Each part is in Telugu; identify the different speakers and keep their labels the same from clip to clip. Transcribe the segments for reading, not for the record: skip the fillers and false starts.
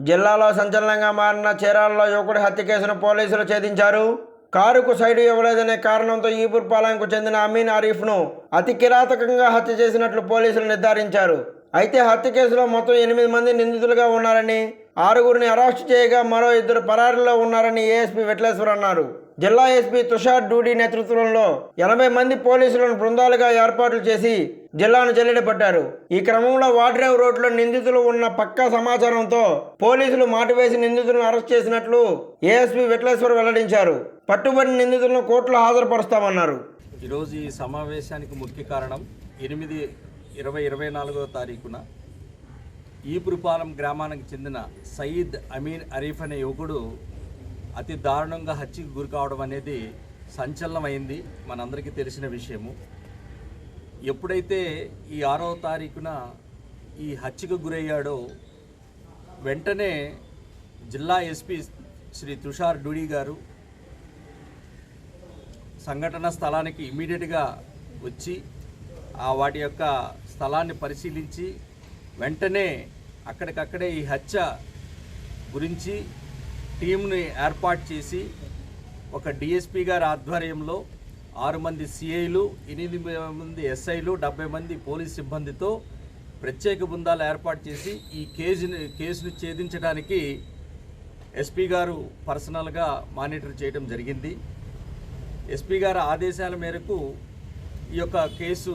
Speaker 1: జిల్లాలో సంచలనంగా మారిన చీరాలలో యువకుడి హత్య కేసును పోలీసులు ఛేదించారు. కారుకు సైడు ఇవ్వలేదనే కారణంతో ఈపూర్పాలెంకు చెందిన అమీన్ ఆరిఫ్ను అతి కిరాతకంగా హత్య చేసినట్లు పోలీసులు నిర్ధారించారు. అయితే హత్య కేసులో మొత్తం 8 మంది నిందితులుగా ఉన్నారని, 6గురిని అరెస్టు చేయగా మరో 2 పరారీలో ఉన్నారని ఏఎస్పీ వెట్లేశ్వర్ అన్నారు. జిల్లా ఎస్పీ తుషార్ డూడి నేతృత్వంలో 80 మంది పోలీసులను బృందాలుగా ఏర్పాట్లు చేసి జిల్లాను జల్లెడపట్టారు. ఈ క్రమంలో వాడ్రేవ్ రోడ్లో నిందితులు ఉన్న పక్కా సమాచారంతో పోలీసులు మాటువేసి నిందితులను అరెస్ట్ చేసినట్లు ఏఎస్పీ వెట్లేశ్వర్ వెల్లడించారు. పట్టుబడిన నిందితులను కోర్టులో హాజరుపరుస్తామన్నారు.
Speaker 2: ఈరోజు ఈ సమావేశానికి ముఖ్య కారణం 8/20/24వ తారీఖున ఈపురపాలెం గ్రామానికి చెందిన సయీద్ అమీన్ అరీఫ్ అనే యువకుడు అతి దారుణంగా హత్యకు గురి కావడం అనేది సంచలనమైంది, మనందరికీ తెలిసిన విషయము. ఎప్పుడైతే ఈ 6వ తారీఖున ఈ హత్యకు గురయ్యాడో వెంటనే జిల్లా ఎస్పీ శ్రీ తుషార్ డూడి గారు సంఘటన స్థలానికి ఇమీడియట్గా వచ్చి వాటి యొక్క స్థలాన్ని పరిశీలించి వెంటనే అక్కడికక్కడే ఈ హత్య గురించి టీంని ఏర్పాటు చేసి ఒక డిఎస్పీ గారి ఆధ్వర్యంలో 6 మంది సిఐలు, 8 మంది ఎస్ఐలు, 70 మంది పోలీస్ సిబ్బందితో ప్రత్యేక బృందాలు ఏర్పాటు చేసి ఈ కేసును ఛేదించడానికి ఎస్పీ గారు పర్సనల్గా మానిటర్ చేయడం జరిగింది. ఎస్పీ గారి ఆదేశాల మేరకు ఈ యొక్క కేసు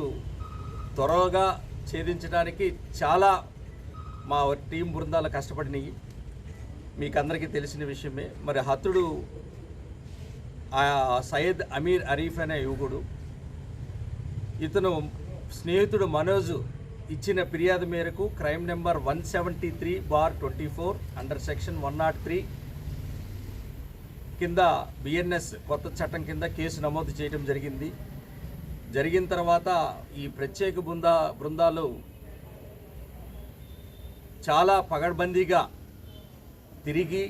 Speaker 2: త్వరగా ఛేదించడానికి చాలా మా టీం బృందాలు కష్టపడినాయి, మీకు అందరికీ తెలిసిన విషయమే. మరి హతుడు సయ్యద్ అమీర్ అరీఫ్ అనే యువకుడు, ఇతను స్నేహితుడు మనోజ్ ఇచ్చిన ఫిర్యాదు మేరకు క్రైమ్ నెంబర్ 173/24 అండర్ సెక్షన్ 103 కింద బిఎన్ఎస్ కొత్త చట్టం కింద కేసు నమోదు చేయడం జరిగిన తర్వాత ఈ ప్రత్యేక బృందాలు చాలా పగడ్బందీగా తిరిగి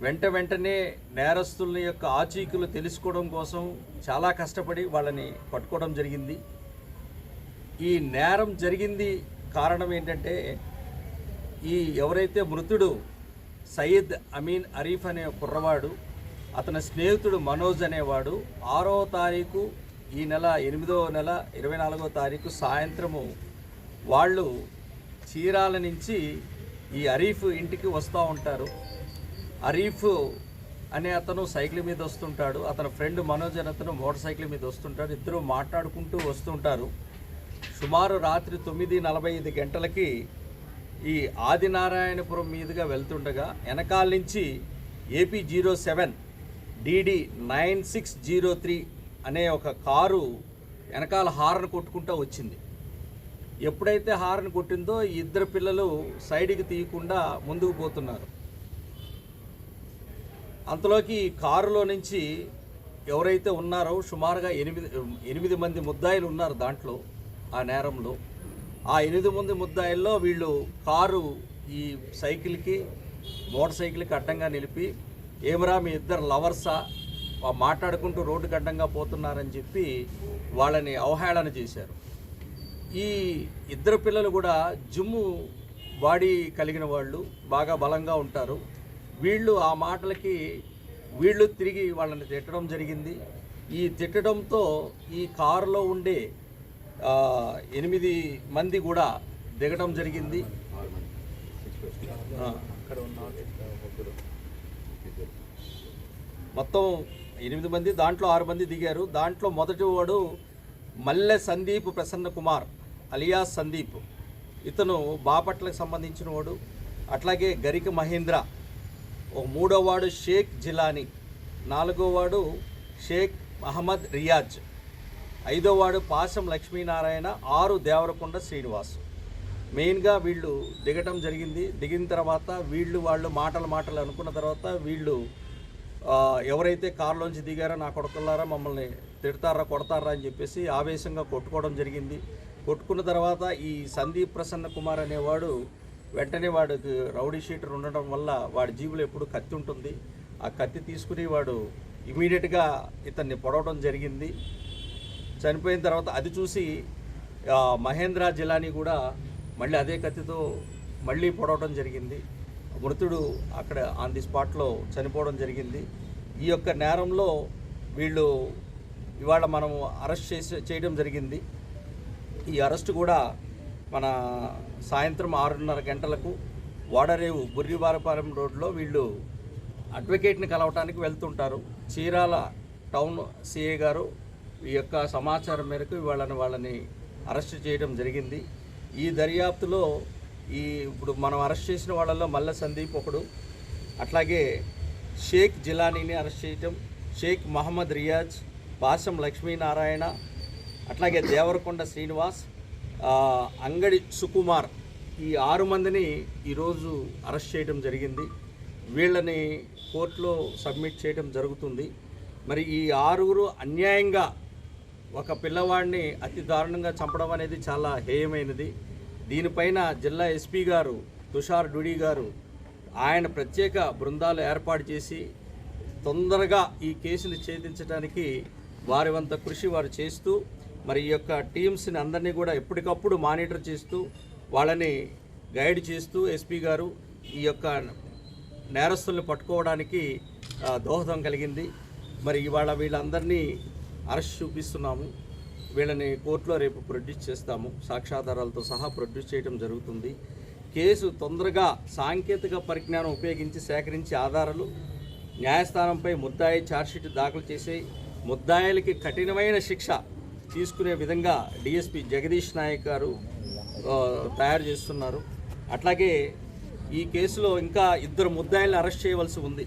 Speaker 2: వెంటనే నేరస్తుల యొక్క ఆచూకీలు తెలుసుకోవడం కోసం చాలా కష్టపడి వాళ్ళని పట్టుకోవడం జరిగింది. ఈ నేరం జరిగింది కారణం ఏంటంటే, ఈ ఎవరైతే మృతుడు సయ్యద్ అమీన్ అరీఫ్ అనే కుర్రవాడు, అతని స్నేహితుడు మనోజ్ అనేవాడు 6వ తారీఖు ఈ నెల 8వ నెల 24వ తారీఖు సాయంత్రము వాళ్ళు చీరాల నుంచి ఈ అరీఫ్ ఇంటికి వస్తూ ఉంటారు. అరీఫ్ అనే అతను సైకిల్ మీద వస్తుంటాడు, అతని ఫ్రెండ్ మనోజ్ అనే అతను మోటార్ సైకిల్ మీద వస్తుంటాడు. ఇద్దరు మాట్లాడుకుంటూ వస్తుంటారు. సుమారు రాత్రి 9:45 గంటలకి ఈ ఆదినారాయణపురం మీదుగా వెళ్తుండగా వెనకాల నుంచి AP07 DD 9603 అనే ఒక కారు వెనకాల హారన్ కొట్టుకుంటూ వచ్చింది. ఎప్పుడైతే హారన్ కొట్టిందో ఈ ఇద్దరు పిల్లలు సైడ్కి తీయకుండా ముందుకు పోతున్నారు. అంతలోకి కారులో నుంచి ఎవరైతే ఉన్నారో సుమారుగా 8 మంది ముద్దాయిలు ఉన్నారు దాంట్లో, ఆ నేరంలో. ఆ 8 మంది ముద్దాయిల్లో వీళ్ళు కారు ఈ మోటార్ సైకిల్కి అడ్డంగా నిలిపి, ఏమరా మీ ఇద్దరు లవర్సా, మాట్లాడుకుంటూ రోడ్డుకి అడ్డంగా పోతున్నారని చెప్పి వాళ్ళని అవహేళన చేశారు. ఈ ఇద్దరు పిల్లలు కూడా జిమ్ము బాడీ కలిగిన వాళ్ళు, బాగా బలంగా ఉంటారు. వీళ్ళు ఆ మాటలకి తిరిగి వాళ్ళని తిట్టడం జరిగింది. ఈ తిట్టడంతో ఈ కారులో ఉండే 8 మంది కూడా దిగడం జరిగింది. మొత్తం 8 మంది, దాంట్లో 6 మంది దిగారు. దాంట్లో మొదటి వాడు మల్లె సందీప్ ప్రసన్న కుమార్ అలియాస్ సందీప్, ఇతను బాపట్లకు సంబంధించిన వాడు. అట్లాగే గరిక మహేంద్ర, మూడో వాడు షేక్ జిలానీ, 4వ వాడు షేక్ మహమ్మద్ రియాజ్, 5వ వాడు పాశం లక్ష్మీనారాయణ, 6 దేవరకొండ శ్రీనివాస్. మెయిన్గా వీళ్ళు దిగటం జరిగింది. దిగిన తర్వాత వాళ్ళు మాటలు అనుకున్న తర్వాత వీళ్ళు ఎవరైతే కారులోంచి దిగారో నా కొడుకులారా మమ్మల్ని తిడతారా కొడతారా అని చెప్పేసి ఆవేశంగా కొట్టుకోవడం జరిగింది. కొట్టుకున్న తర్వాత ఈ సందీప్ ప్రసన్న కుమార్ అనేవాడు వెంటనే వాడికి రౌడీ షీటర్ ఉండడం వల్ల వాడి జీబులో ఎప్పుడు కత్తి ఉంటుంది. ఆ కత్తి తీసుకుని వాడు ఇమీడియట్గా ఇతన్ని పొడవడం జరిగింది. చనిపోయిన తర్వాత అది చూసి మహేంద్ర జిలానీ కూడా మళ్ళీ అదే కత్తితో మళ్ళీ పొడవడం జరిగింది. మృతుడు అక్కడ ఆన్ ది స్పాట్లో చనిపోవడం జరిగింది. ఈ యొక్క నేరంలో వీళ్ళు ఇవాళ మనం అరెస్ట్ చేయడం జరిగింది. ఈ అరెస్టు కూడా మన సాయంత్రం 6:30 గంటలకు వాడరేవు బుర్రివారపాలెం రోడ్లో వీళ్ళు అడ్వకేట్ని కలవటానికి వెళ్తుంటారు. చీరాల టౌన్ సిఐ గారు ఈ యొక్క సమాచారం మేరకు వాళ్ళని అరెస్ట్ చేయడం జరిగింది. ఈ దర్యాప్తులో ఇప్పుడు మనం అరెస్ట్ చేసిన వాళ్ళల్లో మల్ల సందీప్ ఒకడు, అట్లాగే షేక్ జిలానీని అరెస్ట్ చేయటం, షేక్ మహమ్మద్ రియాజ్, పాసం లక్ష్మీనారాయణ, అట్లాగే దేవరకొండ శ్రీనివాస్, అంగడి సుకుమార్, ఈ 6 మందిని ఈరోజు అరెస్ట్ చేయడం జరిగింది. వీళ్ళని కోర్టులో సబ్మిట్ చేయడం జరుగుతుంది. మరి ఈ 6గురు అన్యాయంగా ఒక పిల్లవాడిని అతి దారుణంగా చంపడం అనేది చాలా హేయమైనది. దీనిపైన జిల్లా ఎస్పీ గారు తుషార్ డుడి గారు ఆయన ప్రత్యేక బృందాలు ఏర్పాటు చేసి తొందరగా ఈ కేసుని ఛేదించడానికి వారి వంత కృషి వారు చేస్తూ, మరి ఈ యొక్క టీమ్స్ని అందరినీ కూడా ఎప్పటికప్పుడు మానిటర్ చేస్తూ వాళ్ళని గైడ్ చేస్తూ ఎస్పీ గారు ఈ యొక్క నేరస్తుల్ని పట్టుకోవడానికి దోహదం కలిగింది. మరి ఇవాళ వీళ్ళందరినీ అరెస్ట్ చూపిస్తున్నాము. వీళ్ళని కోర్టులో రేపు ప్రొడ్యూస్ చేస్తాము. సాక్ష్యాధారాలతో సహా ప్రొడ్యూస్ చేయడం జరుగుతుంది. కేసు తొందరగా సాంకేతిక పరిజ్ఞానం ఉపయోగించి సేకరించి ఆధారాలు న్యాయస్థానంపై ముద్దాయి ఛార్జ్షీట్ దాఖలు చేసి ముద్దాయిలకి కఠినమైన శిక్ష తీసుకునే విధంగా డిఎస్పీ జగదీష్ నాయక్ గారు తయారు చేస్తున్నారు. అట్లాగే ఈ కేసులో ఇంకా 2 ముద్దాయిల్ని అరెస్ట్ చేయవలసి ఉంది.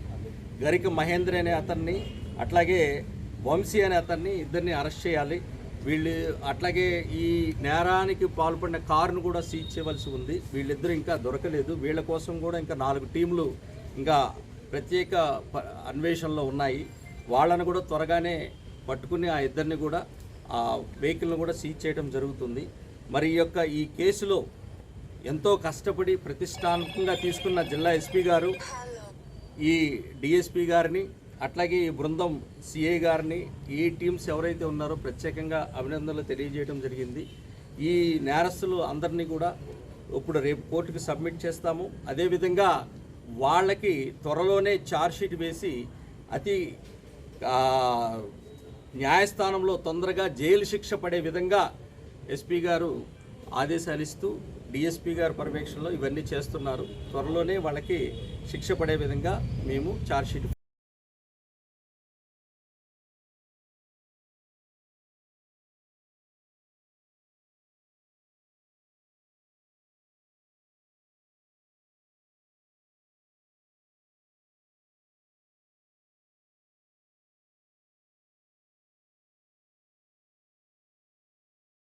Speaker 2: గరిక మహేంద్ర అనే అతన్ని, అట్లాగే వంశీ అనే అతన్ని, ఇద్దరిని అరెస్ట్ చేయాలి. వీళ్ళు అట్లాగే ఈ నేరానికి పాల్పడిన కారును కూడా సీజ్ చేయవలసి ఉంది. వీళ్ళిద్దరూ ఇంకా దొరకలేదు. వీళ్ళ కోసం కూడా ఇంకా 4 టీంలు ఇంకా ప్రత్యేక అన్వేషణలో ఉన్నాయి. వాళ్ళను కూడా త్వరగానే పట్టుకుని ఆ ఇద్దరిని కూడా ఆ వెహికల్ను కూడా సీజ్ చేయడం జరుగుతుంది. మరి ఈ కేసులో ఎంతో కష్టపడి ప్రతిష్టాత్మకంగా తీసుకున్న జిల్లా ఎస్పీ గారు, ఈ డిఎస్పీ గారిని, అట్లాగే ఈ బృందం సిఐ గారిని, ఈ టీమ్స్ ఎవరైతే ఉన్నారో ప్రత్యేకంగా అభినందనలు తెలియజేయడం జరిగింది. ఈ నేరస్తులు అందరినీ కూడా ఇప్పుడు రేపు కోర్టుకు సబ్మిట్ చేస్తాము. అదేవిధంగా వాళ్ళకి త్వరలోనే ఛార్జ్షీట్ వేసి అతి న్యాయస్థానంలో తొందరగా జైలు శిక్ష పడే విధంగా ఎస్పీ గారు ఆదేశాలు ఇస్తూ డిఎస్పీ గారి పర్యవేక్షణలో ఇవన్నీ చేస్తున్నారు. త్వరలోనే వాళ్ళకి శిక్ష పడే విధంగా మేము ఛార్జ్షీట్